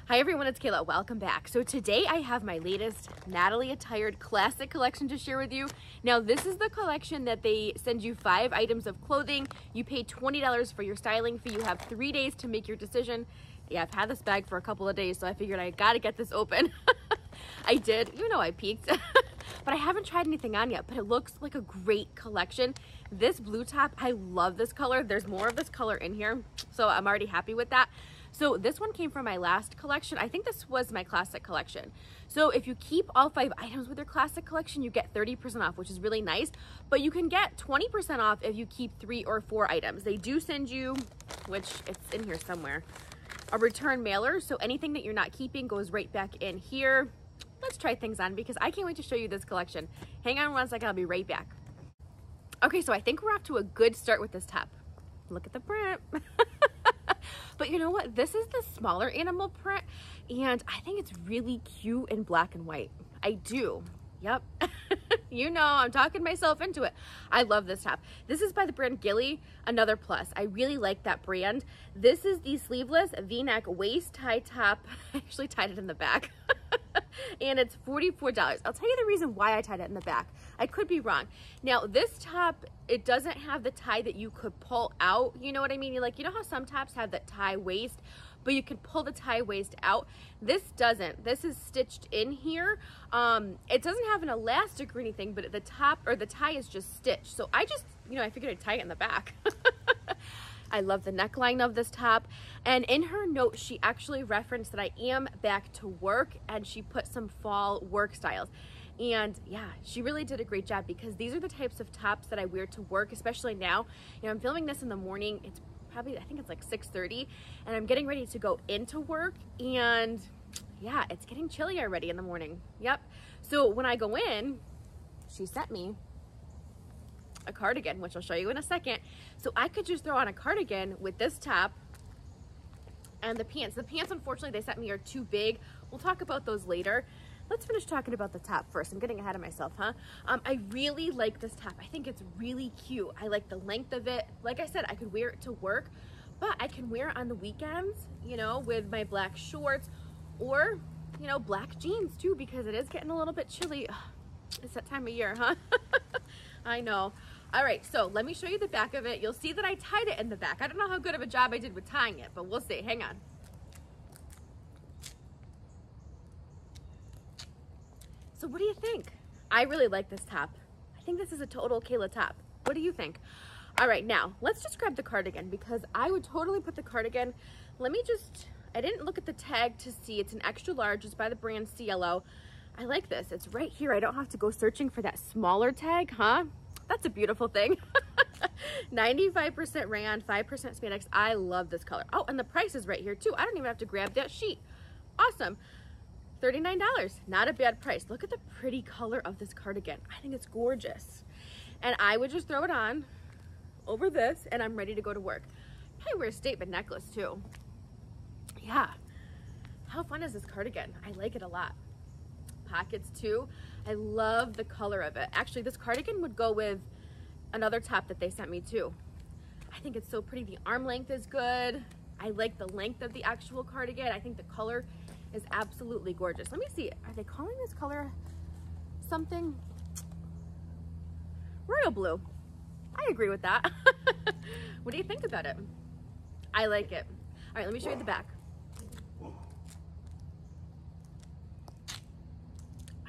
Hi everyone, it's Kayla. Welcome back. So today I have my latest Natalie Attired classic collection to share with you. Now this is the collection that they send you 5 items of clothing. You pay $20 for your styling fee. You have 3 days to make your decision. Yeah, I've had this bag for a couple of days, so I figured I gotta get this open. I did, you know, I peeked, but I haven't tried anything on yet, but it looks like a great collection. This blue top, I love this color. There's more of this color in here, so I'm already happy with that. So this one came from my last collection. I think this was my classic collection. So if you keep all 5 items with your classic collection, you get 30% off, which is really nice. But you can get 20% off if you keep 3 or 4 items. They do send you, which it's in here somewhere, a return mailer. So anything that you're not keeping goes right back in here. Let's try things on because I can't wait to show you this collection. Hang on one second, I'll be right back. Okay, so I think we're off to a good start with this top. Look at the print. But you know what? This is the smaller animal print, and I think it's really cute in black and white. I do. Yep. You know, I'm talking myself into it. I love this top. This is by the brand Gilli, another plus. I really like that brand. This is the sleeveless V-neck waist tie top. I actually tied it in the back. And it's $44. I'll tell you the reason why I tied it in the back. I could be wrong. Now, this top, it doesn't have the tie that you could pull out. You know what I mean? You know how some tops have that tie waist, but you can pull the tie waist out? This doesn't. This is stitched in here. It doesn't have an elastic or anything, but the top or the tie is just stitched. So I just, you know, I figured I'd tie it in the back. I love the neckline of this top. And in her note, she actually referenced that I am back to work, and she put some fall work styles. And yeah, she really did a great job because these are the types of tops that I wear to work, especially now. You know, I'm filming this in the morning. It's probably, I think it's like 6:30, and I'm getting ready to go into work, and yeah, it's getting chilly already in the morning. Yep. So when I go in, she sent me a cardigan, which I'll show you in a second. So I could just throw on a cardigan with this top and the pants. The pants, unfortunately, they sent me are too big. We'll talk about those later. Let's finish talking about the top first. I'm getting ahead of myself, huh? I really like this top. I think it's really cute. I like the length of it. Like I said, I could wear it to work, but I can wear it on the weekends, you know, with my black shorts or, you know, black jeans too, because it is getting a little bit chilly. It's that time of year, huh? I know. All right, so let me show you the back of it. You'll see that I tied it in the back. I don't know how good of a job I did with tying it, but we'll see. Hang on. So what do you think? I really like this top. I think this is a total Kayla top. What do you think? All right, now let's just grab the cardigan because I would totally put the cardigan. Let me just, I didn't look at the tag to see. It's an extra large. It's by the brand Cielo. I like this. It's right here. I don't have to go searching for that smaller tag, huh? That's a beautiful thing. 95% rayon, 5% spandex. I love this color. Oh, and the price is right here too. I don't even have to grab that sheet. Awesome. $39. Not a bad price. Look at the pretty color of this cardigan. I think it's gorgeous. And I would just throw it on over this and I'm ready to go to work. Probably wear a statement necklace too. Yeah. How fun is this cardigan? I like it a lot. Pockets too. I love the color of it. Actually, this cardigan would go with another top that they sent me too. I think it's so pretty. The arm length is good. I like the length of the actual cardigan. I think the color is absolutely gorgeous. Let me see. Are they calling this color something? Royal blue. I agree with that. What do you think about it? I like it. All right, let me show you the back.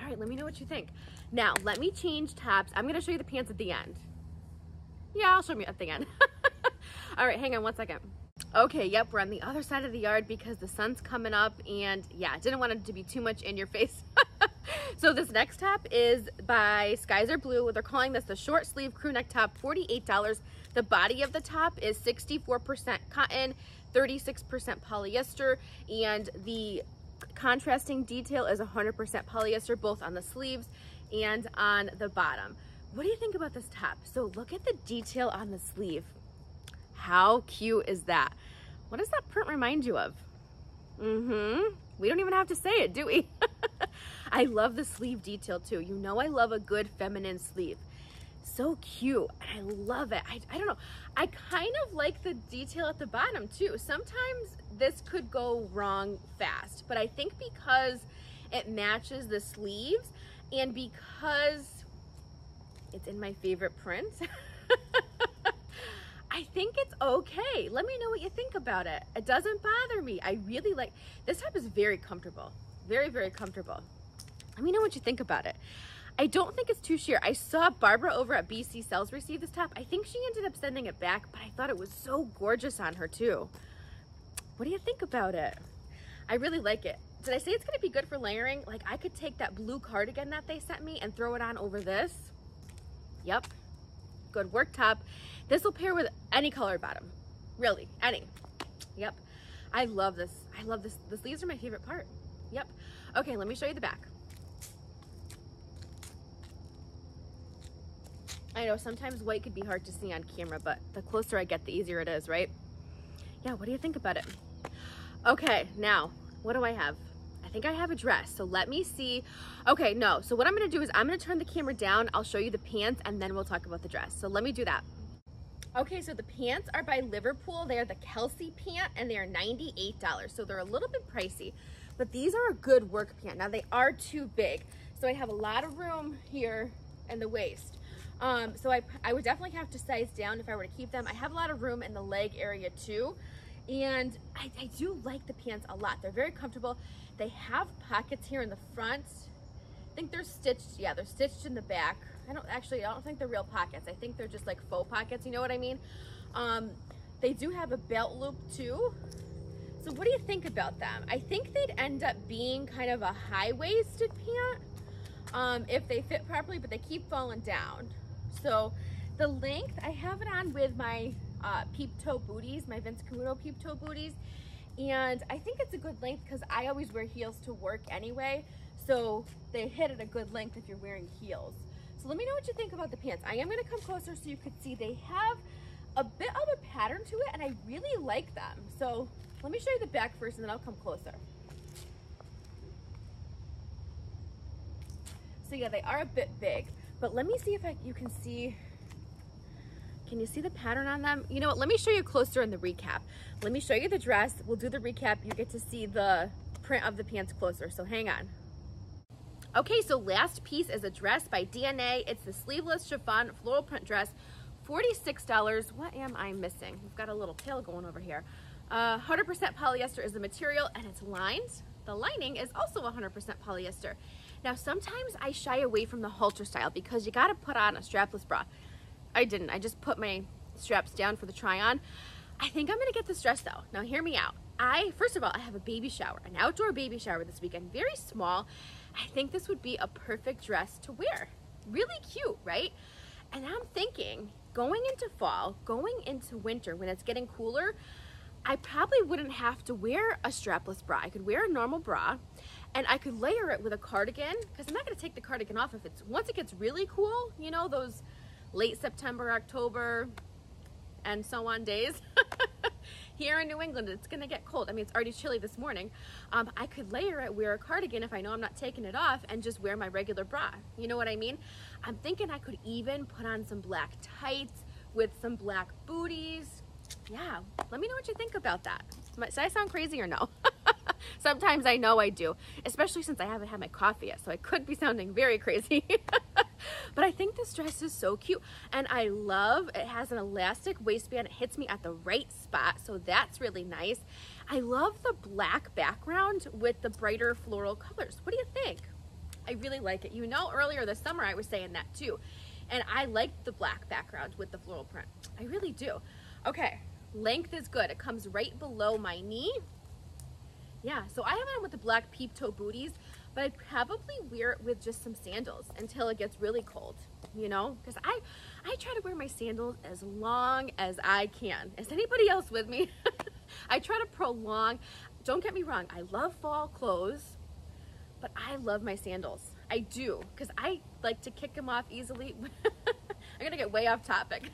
All right, let me know what you think. Now, let me change tops. I'm gonna show you the pants at the end. Yeah, I'll show you at the end. All right, hang on one second. Okay, yep, we're on the other side of the yard because the sun's coming up, and yeah, didn't want it to be too much in your face. So this next top is by Skies Are Blue. They're calling this the short sleeve crew neck top, $48. The body of the top is 64% cotton, 36% polyester, and the contrasting detail is 100% polyester, both on the sleeves and on the bottom. What do you think about this top? So look at the detail on the sleeve. How cute is that? What does that print remind you of? We don't even have to say it, do we? I love the sleeve detail too. You know I love a good feminine sleeve. So cute, and I love it. I don't know, I kind of like the detail at the bottom too. Sometimes this could go wrong fast, but I think because it matches the sleeves and because it's in my favorite print, I think it's okay. Let me know what you think about it. It doesn't bother me. I really like, this top is very comfortable. Very, very comfortable. Let me know what you think about it. I don't think it's too sheer. I saw Barbara over at BC Sells receive this top. I think she ended up sending it back, but I thought it was so gorgeous on her too. What do you think about it? I really like it. Did I say it's gonna be good for layering? Like, I could take that blue cardigan that they sent me and throw it on over this. Yep, good work top. This will pair with any color bottom, really, any. Yep, I love this. I love this. The sleeves are my favorite part. Yep. Okay, let me show you the back. I know sometimes white could be hard to see on camera, but the closer I get, the easier it is, right? Yeah, what do you think about it? Okay, now, what do I have? I think I have a dress, so let me see. Okay, no, so what I'm gonna do is I'm gonna turn the camera down, I'll show you the pants, and then we'll talk about the dress. So let me do that. Okay, so the pants are by Liverpool. They are the Kelsey pant, and they are $98, so they're a little bit pricey, but these are a good work pant. Now, they are too big, so I have a lot of room here in the waist. So I would definitely have to size down if I were to keep them. I have a lot of room in the leg area too. And I do like the pants a lot. They're very comfortable. They have pockets here in the front. I think they're stitched. Yeah, they're stitched in the back. I don't think they're real pockets. I think they're just like faux pockets. You know what I mean? They do have a belt loop too. So what do you think about them? I think they'd end up being kind of a high-waisted pant if they fit properly, but they keep falling down. So the length, I have it on with my peep toe booties, my Vince Camuto peep toe booties. And I think it's a good length because I always wear heels to work anyway. So they hit at a good length if you're wearing heels. So let me know what you think about the pants. I am gonna come closer so you could see they have a bit of a pattern to it and I really like them. So let me show you the back first and then I'll come closer. So yeah, they are a bit big. But let me see if you can see, can you see the pattern on them? You know what, let me show you closer in the recap. Let me show you the dress, we'll do the recap, you get to see the print of the pants closer, so hang on. Okay, so last piece is a dress by DNA. It's the sleeveless chiffon floral print dress, $46. What am I missing? We've got a little tail going over here. 100% polyester is the material and it's lined. The lining is also 100% polyester. Now, sometimes I shy away from the halter style because you gotta put on a strapless bra. I didn't, I just put my straps down for the try on. I think I'm gonna get this dress though. Now hear me out. First of all, I have a baby shower, an outdoor baby shower this weekend, very small. I think this would be a perfect dress to wear. Really cute, right? And I'm thinking, going into fall, going into winter when it's getting cooler, I probably wouldn't have to wear a strapless bra. I could wear a normal bra and I could layer it with a cardigan because I'm not gonna take the cardigan off if once it gets really cool, you know, those late September, October, and so on days. Here in New England, it's gonna get cold. I mean, it's already chilly this morning. I could layer it, wear a cardigan if I know I'm not taking it off and just wear my regular bra. You know what I mean? I'm thinking I could even put on some black tights with some black booties. Yeah, let me know what you think about that. Does I sound crazy or no? Sometimes I know I do, especially since I haven't had my coffee yet, so I could be sounding very crazy. But I think this dress is so cute, and I love it has an elastic waistband. It hits me at the right spot, so that's really nice. I love the black background with the brighter floral colors. What do you think? I really like it. You know, earlier this summer I was saying that too, and I like the black background with the floral print. I really do. Okay, length is good. It comes right below my knee. Yeah, so I have it on with the black peep toe booties, but I'd probably wear it with just some sandals until it gets really cold, you know? Because I try to wear my sandals as long as I can. Is anybody else with me? I try to prolong. Don't get me wrong, I love fall clothes, but I love my sandals. I do, because I like to kick them off easily. I'm gonna get way off topic.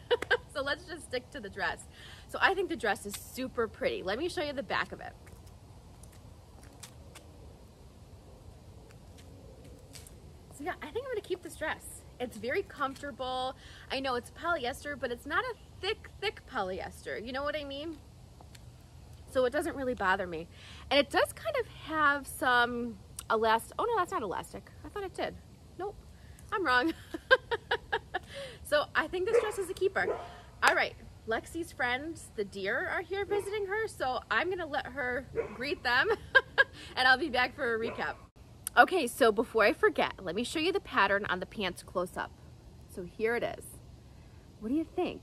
So let's just stick to the dress. So I think the dress is super pretty. Let me show you the back of it. So yeah, I think I'm gonna keep this dress. It's very comfortable. I know it's polyester, but it's not a thick polyester. You know what I mean? So it doesn't really bother me. And it does kind of have some elastic. Oh no, that's not elastic. I thought it did. Nope, I'm wrong. So I think this dress is a keeper. All right, Lexi's friends, the deer, are here visiting her. So I'm gonna let her greet them and I'll be back for a recap. Okay, so before I forget, let me show you the pattern on the pants close up. So here it is. What do you think?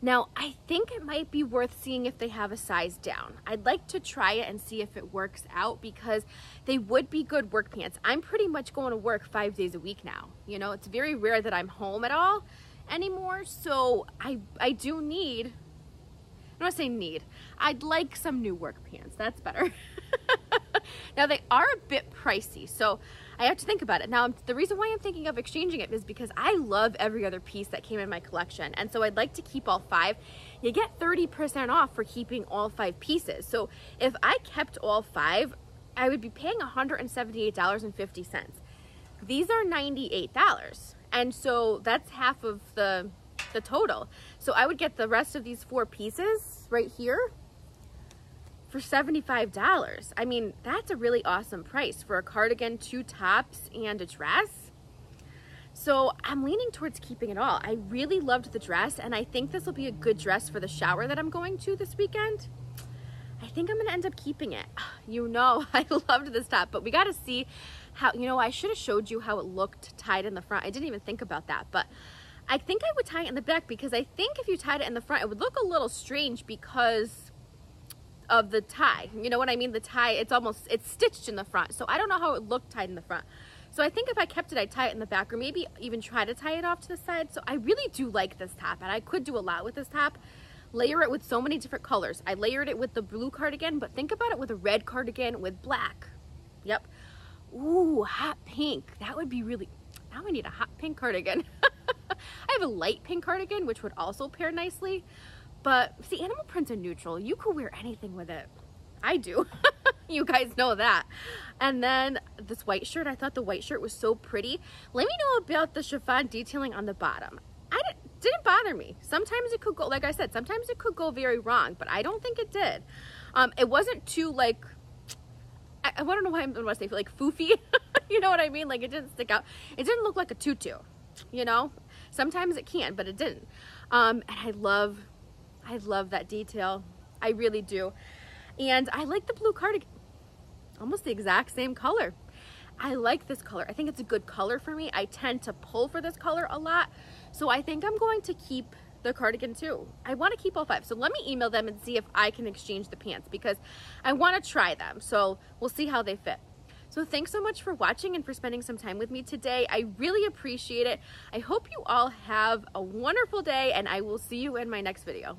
Now, I think it might be worth seeing if they have a size down. I'd like to try it and see if it works out because they would be good work pants. I'm pretty much going to work 5 days a week now. You know, it's very rare that I'm home at all anymore. So I do need, I'm not saying need, I'd like some new work pants. That's better. Now, they are a bit pricey, so I have to think about it. Now, the reason why I'm thinking of exchanging it is because I love every other piece that came in my collection, and so I'd like to keep all 5. You get 30% off for keeping all 5 pieces. So if I kept all 5, I would be paying $178.50. These are $98, and so that's half of the total. So I would get the rest of these 4 pieces right here for $75. I mean, that's a really awesome price for a cardigan, 2 tops, and a dress. So I'm leaning towards keeping it all. I really loved the dress, and I think this will be a good dress for the shower that I'm going to this weekend. I think I'm gonna end up keeping it. You know, I loved this top, but we gotta see how, you know, I should have showed you how it looked tied in the front. I didn't even think about that, but I think I would tie it in the back because I think if you tied it in the front, it would look a little strange because of the tie. You know what I mean? The tie, it's stitched in the front. So I don't know how it looked tied in the front. So I think if I kept it, I'd tie it in the back or maybe even try to tie it off to the side. So I really do like this top and I could do a lot with this top. Layer it with so many different colors. I layered it with the blue cardigan, but think about it with a red cardigan with black. Yep. Ooh, hot pink. That would be really, now I need a hot pink cardigan. I have a light pink cardigan, which would also pair nicely. But see, animal prints are neutral. You could wear anything with it. I do. You guys know that. And then this white shirt, I thought the white shirt was so pretty. Let me know about the chiffon detailing on the bottom. Didn't bother me. Sometimes it could go, like I said, sometimes it could go very wrong, but I don't think it did. It wasn't too like, I don't know why I'm going to say like foofy. You know what I mean? Like it didn't stick out. It didn't look like a tutu, you know? Sometimes it can, but it didn't. And I love that detail. I really do. And I like the blue cardigan. Almost the exact same color. I like this color. I think it's a good color for me. I tend to pull for this color a lot. So I think I'm going to keep the cardigan too. I want to keep all 5. So let me email them and see if I can exchange the pants because I want to try them. So we'll see how they fit. So thanks so much for watching and for spending some time with me today. I really appreciate it. I hope you all have a wonderful day and I will see you in my next video.